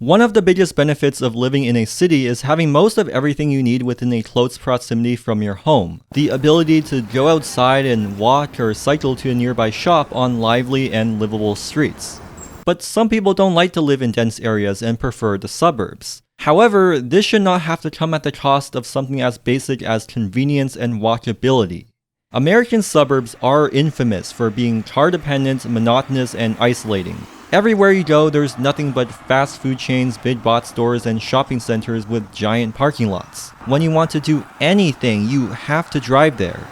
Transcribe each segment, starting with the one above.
One of the biggest benefits of living in a city is having most of everything you need within a close proximity from your home. The ability to go outside and walk or cycle to a nearby shop on lively and livable streets. But some people don't like to live in dense areas and prefer the suburbs. However, this should not have to come at the cost of something as basic as convenience and walkability. American suburbs are infamous for being car-dependent, monotonous, and isolating. Everywhere you go, there's nothing but fast food chains, big box stores, and shopping centers with giant parking lots. When you want to do anything, you have to drive there.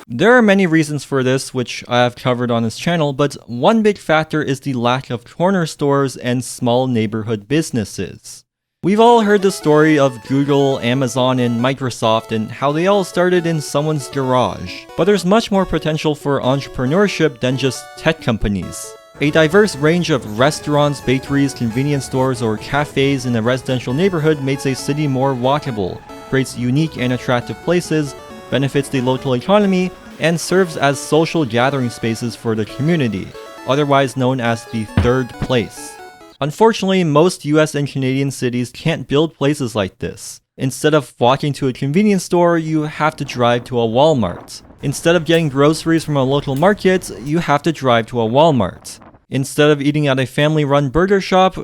There are many reasons for this, which I have covered on this channel, but one big factor is the lack of corner stores and small neighborhood businesses. We've all heard the story of Google, Amazon, and Microsoft and how they all started in someone's garage. But there's much more potential for entrepreneurship than just tech companies. A diverse range of restaurants, bakeries, convenience stores, or cafes in a residential neighborhood makes a city more walkable, creates unique and attractive places, benefits the local economy, and serves as social gathering spaces for the community, otherwise known as the third place. Unfortunately, most US and Canadian cities can't build places like this. Instead of walking to a convenience store, you have to drive to a Walmart. Instead of getting groceries from a local market, you have to drive to a Walmart. Instead of eating at a family-run burger shop,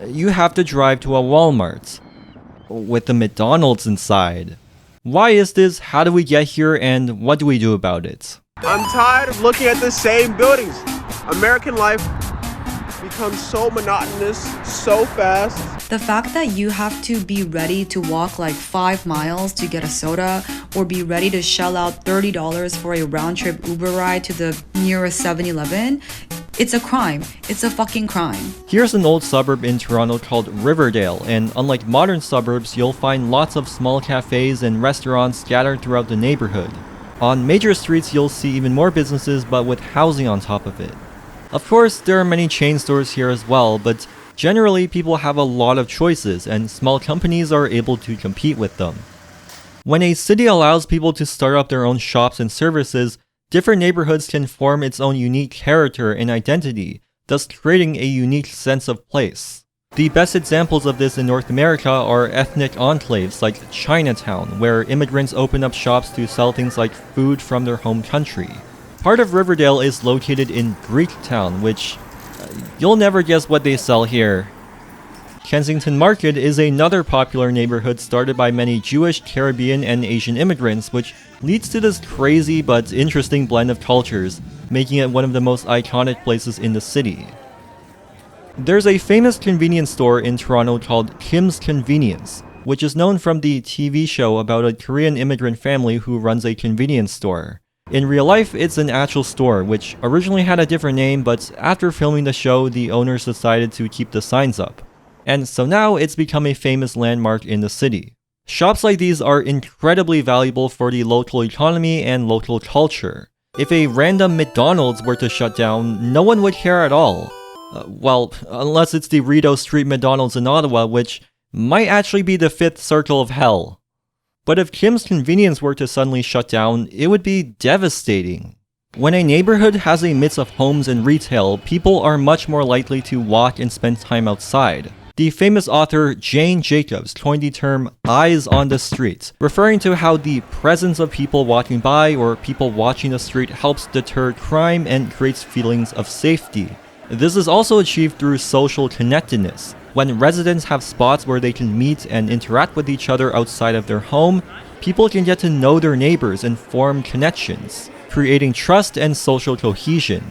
you have to drive to a Walmart. With a McDonald's inside. Why is this? How do we get here? And what do we do about it? I'm tired of looking at the same buildings. American life becomes so monotonous, so fast. The fact that you have to be ready to walk like 5 miles to get a soda or be ready to shell out $30 for a round-trip Uber ride to the nearest 7-Eleven, it's a crime. It's a fucking crime. Here's an old suburb in Toronto called Riverdale, and unlike modern suburbs, you'll find lots of small cafes and restaurants scattered throughout the neighborhood. On major streets, you'll see even more businesses, but with housing on top of it. Of course, there are many chain stores here as well, but generally people have a lot of choices and small companies are able to compete with them. When a city allows people to start up their own shops and services, different neighborhoods can form its own unique character and identity, thus creating a unique sense of place. The best examples of this in North America are ethnic enclaves like Chinatown, where immigrants open up shops to sell things like food from their home country. Part of Riverdale is located in Greektown, which you'll never guess what they sell here. Kensington Market is another popular neighborhood started by many Jewish, Caribbean, and Asian immigrants, which leads to this crazy but interesting blend of cultures, making it one of the most iconic places in the city. There's a famous convenience store in Toronto called Kim's Convenience, which is known from the TV show about a Korean immigrant family who runs a convenience store. In real life, it's an actual store, which originally had a different name, but after filming the show, the owners decided to keep the signs up. And so now it's become a famous landmark in the city. Shops like these are incredibly valuable for the local economy and local culture. If a random McDonald's were to shut down, no one would care at all. Well, unless it's the Rideau Street McDonald's in Ottawa, which might actually be the fifth circle of hell. But if Kim's Convenience were to suddenly shut down, it would be devastating. When a neighborhood has a mix of homes and retail, people are much more likely to walk and spend time outside. The famous author Jane Jacobs coined the term eyes on the street, referring to how the presence of people walking by or people watching the street helps deter crime and creates feelings of safety. This is also achieved through social connectedness. When residents have spots where they can meet and interact with each other outside of their home, people can get to know their neighbors and form connections, creating trust and social cohesion.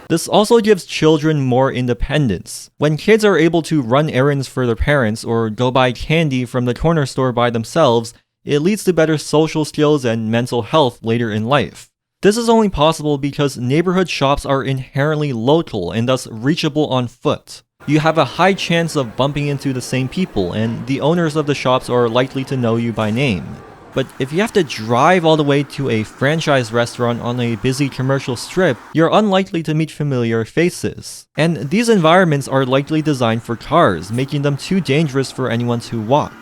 This also gives children more independence. When kids are able to run errands for their parents or go buy candy from the corner store by themselves, it leads to better social skills and mental health later in life. This is only possible because neighborhood shops are inherently local and thus reachable on foot. You have a high chance of bumping into the same people, and the owners of the shops are likely to know you by name. But if you have to drive all the way to a franchise restaurant on a busy commercial strip, you're unlikely to meet familiar faces. And these environments are likely designed for cars, making them too dangerous for anyone to walk.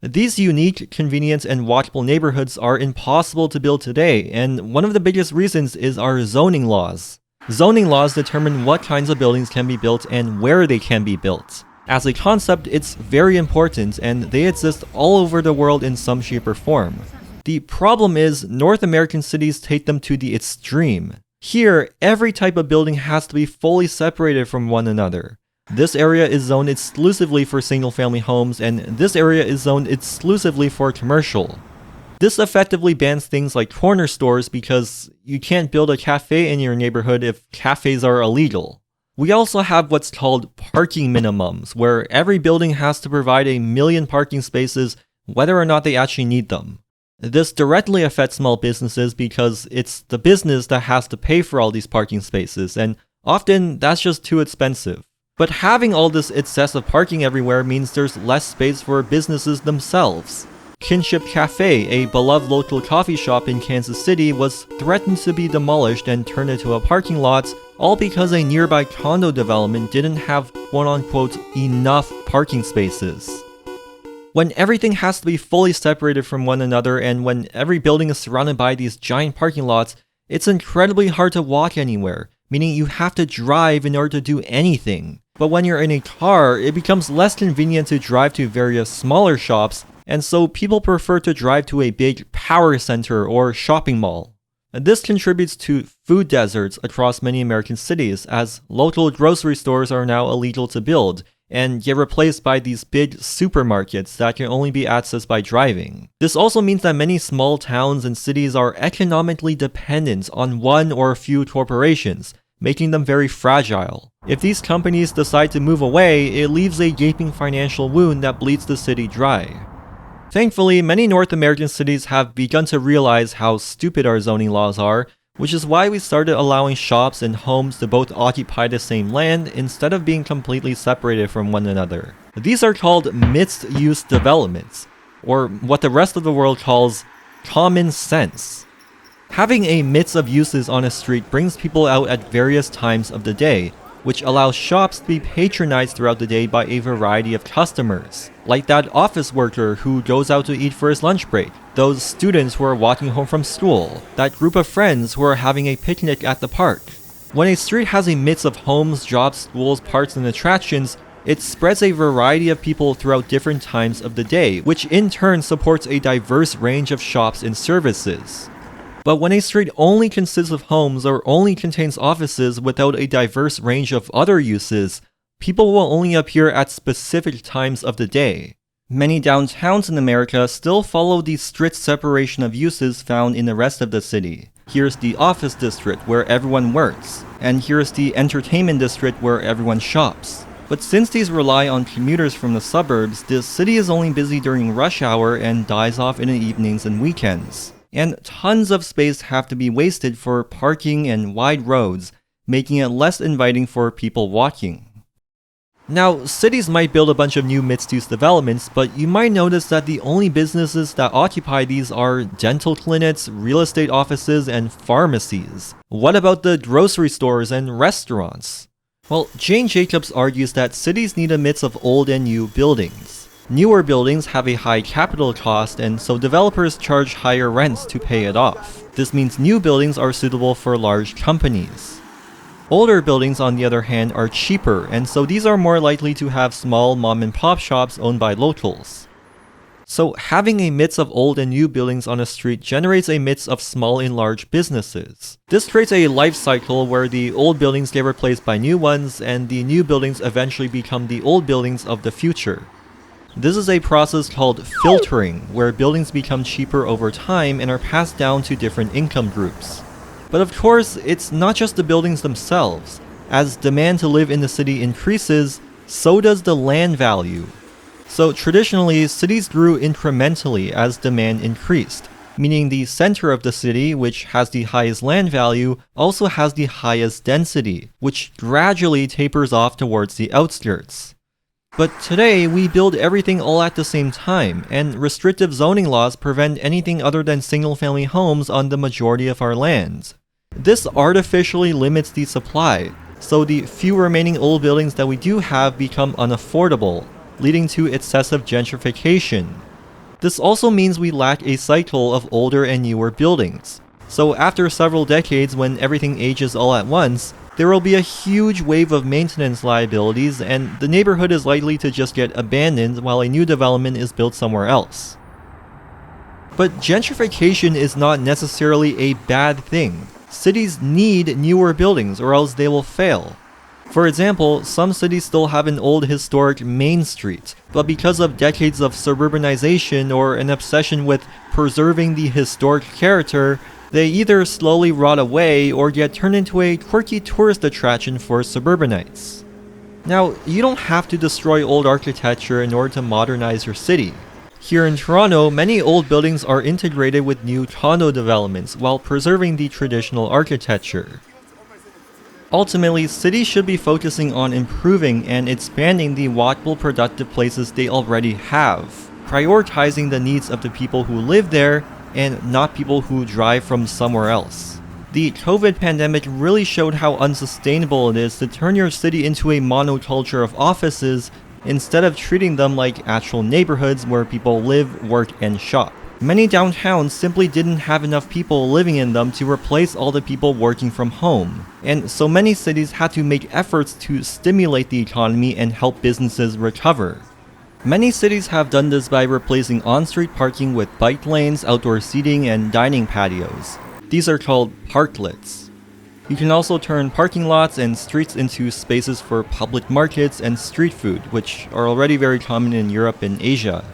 These unique, convenient, and walkable neighborhoods are impossible to build today, and one of the biggest reasons is our zoning laws. Zoning laws determine what kinds of buildings can be built and where they can be built. As a concept, it's very important, and they exist all over the world in some shape or form. The problem is, North American cities take them to the extreme. Here, every type of building has to be fully separated from one another. This area is zoned exclusively for single-family homes, and this area is zoned exclusively for commercial. This effectively bans things like corner stores because you can't build a cafe in your neighborhood if cafes are illegal. We also have what's called parking minimums, where every building has to provide 1 million parking spaces whether or not they actually need them. This directly affects small businesses because it's the business that has to pay for all these parking spaces, and often that's just too expensive. But having all this excessive parking everywhere means there's less space for businesses themselves. Kinship Cafe, a beloved local coffee shop in Kansas City, was threatened to be demolished and turned into a parking lot, all because a nearby condo development didn't have quote-unquote enough parking spaces. When everything has to be fully separated from one another and when every building is surrounded by these giant parking lots, it's incredibly hard to walk anywhere, meaning you have to drive in order to do anything. But when you're in a car, it becomes less convenient to drive to various smaller shops, and so people prefer to drive to a big power center or shopping mall. And this contributes to food deserts across many American cities, as local grocery stores are now illegal to build, and get replaced by these big supermarkets that can only be accessed by driving. This also means that many small towns and cities are economically dependent on one or a few corporations, making them very fragile. If these companies decide to move away, it leaves a gaping financial wound that bleeds the city dry. Thankfully, many North American cities have begun to realize how stupid our zoning laws are, which is why we started allowing shops and homes to both occupy the same land instead of being completely separated from one another. These are called mixed-use developments, or what the rest of the world calls common sense. Having a mix of uses on a street brings people out at various times of the day, which allows shops to be patronized throughout the day by a variety of customers, like that office worker who goes out to eat for his lunch break, those students who are walking home from school, that group of friends who are having a picnic at the park. When a street has a mix of homes, jobs, schools, parks, and attractions, it spreads a variety of people throughout different times of the day, which in turn supports a diverse range of shops and services. But when a street only consists of homes or only contains offices without a diverse range of other uses, people will only appear at specific times of the day. Many downtowns in America still follow the strict separation of uses found in the rest of the city. Here's the office district where everyone works, and here's the entertainment district where everyone shops. But since these rely on commuters from the suburbs, the city is only busy during rush hour and dies off in the evenings and weekends. And tons of space have to be wasted for parking and wide roads, making it less inviting for people walking. Now, cities might build a bunch of new mixed-use developments, but you might notice that the only businesses that occupy these are dental clinics, real estate offices, and pharmacies. What about the grocery stores and restaurants? Well, Jane Jacobs argues that cities need a mix of old and new buildings. Newer buildings have a high capital cost, and so developers charge higher rents to pay it off. This means new buildings are suitable for large companies. Older buildings, on the other hand, are cheaper, and so these are more likely to have small mom-and-pop shops owned by locals. So having a mix of old and new buildings on a street generates a mix of small and large businesses. This creates a life cycle where the old buildings get replaced by new ones, and the new buildings eventually become the old buildings of the future. This is a process called filtering, where buildings become cheaper over time and are passed down to different income groups. But of course, it's not just the buildings themselves. As demand to live in the city increases, so does the land value. So traditionally, cities grew incrementally as demand increased, meaning the center of the city, which has the highest land value, also has the highest density, which gradually tapers off towards the outskirts. But today, we build everything all at the same time, and restrictive zoning laws prevent anything other than single-family homes on the majority of our lands. This artificially limits the supply, so the few remaining old buildings that we do have become unaffordable, leading to excessive gentrification. This also means we lack a cycle of older and newer buildings. So after several decades when everything ages all at once, there will be a huge wave of maintenance liabilities, and the neighborhood is likely to just get abandoned while a new development is built somewhere else. But gentrification is not necessarily a bad thing. Cities need newer buildings or else they will fail. For example, some cities still have an old historic main street, but because of decades of suburbanization or an obsession with preserving the historic character, they either slowly rot away or get turned into a quirky tourist attraction for suburbanites. Now, you don't have to destroy old architecture in order to modernize your city. Here in Toronto, many old buildings are integrated with new condo developments while preserving the traditional architecture. Ultimately, cities should be focusing on improving and expanding the walkable, productive places they already have, prioritizing the needs of the people who live there and not people who drive from somewhere else. The COVID pandemic really showed how unsustainable it is to turn your city into a monoculture of offices instead of treating them like actual neighborhoods where people live, work, and shop. Many downtowns simply didn't have enough people living in them to replace all the people working from home, and so many cities had to make efforts to stimulate the economy and help businesses recover. Many cities have done this by replacing on-street parking with bike lanes, outdoor seating, and dining patios. These are called parklets. You can also turn parking lots and streets into spaces for public markets and street food, which are already very common in Europe and Asia.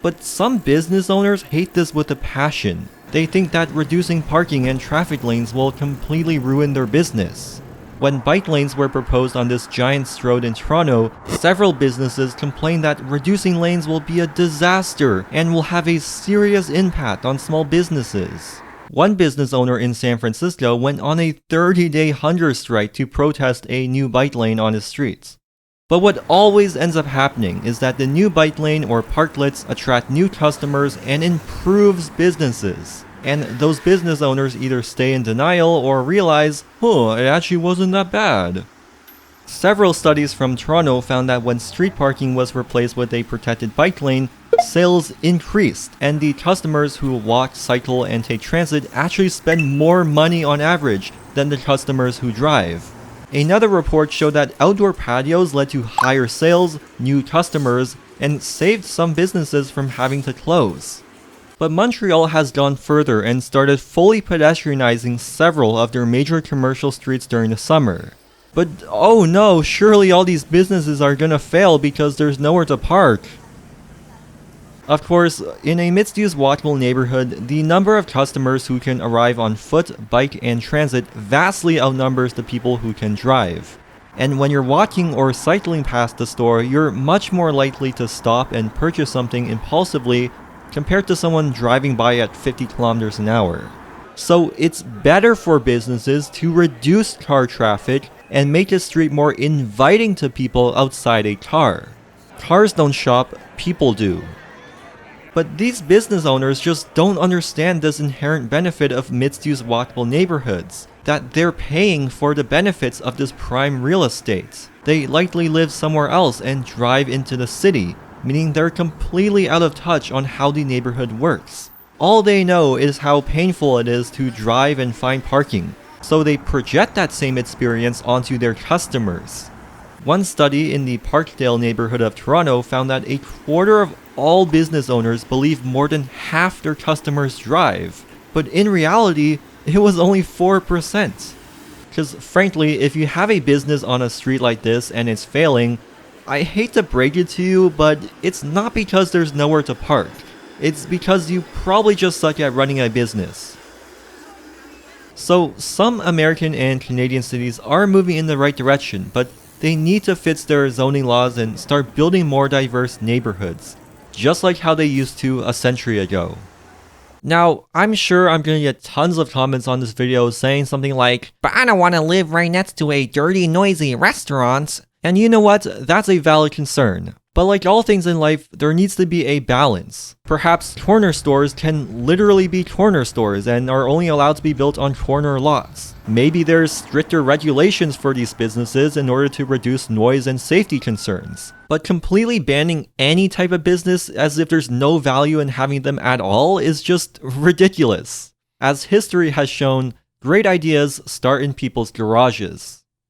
But some business owners hate this with a passion. They think that reducing parking and traffic lanes will completely ruin their business. When bike lanes were proposed on this giant road in Toronto, several businesses complained that reducing lanes will be a disaster and will have a serious impact on small businesses. One business owner in San Francisco went on a 30-day hunger strike to protest a new bike lane on his streets. But what always ends up happening is that the new bike lane or parklets attract new customers and improves businesses. And those business owners either stay in denial or realize, it actually wasn't that bad. Several studies from Toronto found that when street parking was replaced with a protected bike lane, sales increased, and the customers who walk, cycle, and take transit actually spend more money on average than the customers who drive. Another report showed that outdoor patios led to higher sales, new customers, and saved some businesses from having to close. But Montreal has gone further and started fully pedestrianizing several of their major commercial streets during the summer. But oh no, surely all these businesses are gonna fail because there's nowhere to park. Of course, in a mixed-use walkable neighborhood, the number of customers who can arrive on foot, bike, and transit vastly outnumbers the people who can drive. And when you're walking or cycling past the store, you're much more likely to stop and purchase something impulsively compared to someone driving by at 50 kilometers an hour. So it's better for businesses to reduce car traffic and make the street more inviting to people outside a car. Cars don't shop, people do. But these business owners just don't understand this inherent benefit of mixed-use walkable neighborhoods, that they're paying for the benefits of this prime real estate. They likely live somewhere else and drive into the city, meaning they're completely out of touch on how the neighborhood works. All they know is how painful it is to drive and find parking, so they project that same experience onto their customers. One study in the Parkdale neighborhood of Toronto found that a quarter of all business owners believe more than half their customers drive, but in reality, it was only 4%. Because frankly, if you have a business on a street like this and it's failing, I hate to break it to you, but it's not because there's nowhere to park. It's because you probably just suck at running a business. So some American and Canadian cities are moving in the right direction, but they need to fix their zoning laws and start building more diverse neighborhoods, just like how they used to a century ago. Now, I'm sure I'm gonna get tons of comments on this video saying something like, "But I don't want to live right next to a dirty, noisy restaurant." And you know what? That's a valid concern. But like all things in life, there needs to be a balance. Perhaps corner stores can literally be corner stores and are only allowed to be built on corner lots. Maybe there's stricter regulations for these businesses in order to reduce noise and safety concerns. But completely banning any type of business as if there's no value in having them at all is just ridiculous. As history has shown, Great ideas start in people's garages.